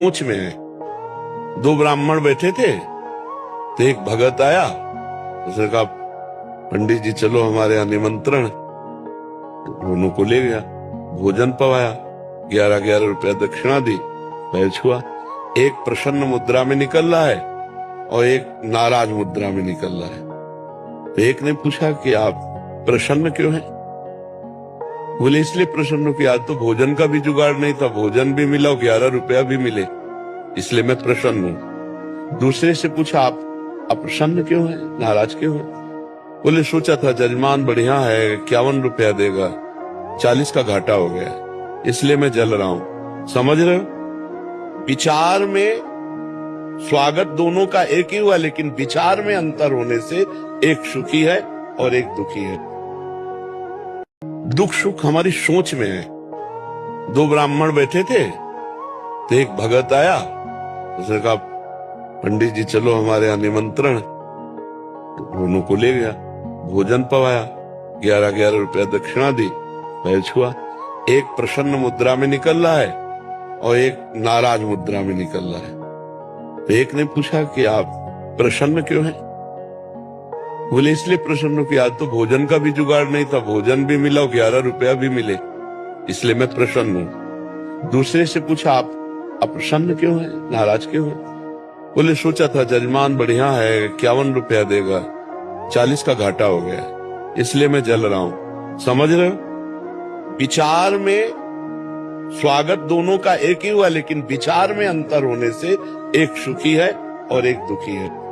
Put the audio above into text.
पूछ में है। दो ब्राह्मण बैठे थे तो एक भगत आया, उसने कहा पंडित जी चलो हमारे यहाँ निमंत्रण। दोनों को ले गया, भोजन पवाया, 11-11 रुपया दक्षिणा दी, पैर छुआ। एक प्रसन्न मुद्रा में निकल रहा है और एक नाराज मुद्रा में निकल रहा है। तो एक ने पूछा कि आप प्रसन्न क्यों हैं? बोले इसलिए प्रसन्न हूं कि आज तो भोजन का भी जुगाड़ नहीं था, भोजन भी मिला और 11 रुपया भी मिले, इसलिए मैं प्रसन्न हूं। दूसरे से पूछा आप प्रसन्न क्यों है, नाराज क्यों है? बोले सोचा था जजमान बढ़िया है, 51 रुपया देगा, 40 का घाटा हो गया, इसलिए मैं जल रहा हूं। समझ रहे हो? विचार में स्वागत दोनों का एक ही हुआ, लेकिन विचार में अंतर होने से एक सुखी है और एक दुखी है। दुख सुख हमारी सोच में है। दो ब्राह्मण बैठे थे तो एक भगत आया, उसने कहा पंडित जी चलो हमारे यहाँ निमंत्रण। दोनों को ले गया, भोजन पवाया, 11-11 रुपया दक्षिणा दी, पैर छुआ। एक प्रसन्न मुद्रा में निकल रहा है और एक नाराज मुद्रा में निकल रहा है। तो एक ने पूछा कि आप प्रसन्न क्यों हैं? बोले इसलिए प्रसन्न हूं कि आज तो भोजन का भी जुगाड़ नहीं था, भोजन भी मिला और 11 रुपया भी मिले, इसलिए मैं प्रसन्न हूं। दूसरे से पूछा आप प्रसन्न क्यों है, नाराज क्यों है? बोले सोचा था जजमान बढ़िया है, 51 रुपया देगा, 40 का घाटा हो गया, इसलिए मैं जल रहा हूं। समझ रहे हो? विचार में स्वागत दोनों का एक ही हुआ, लेकिन विचार में अंतर होने से एक सुखी है और एक दुखी है।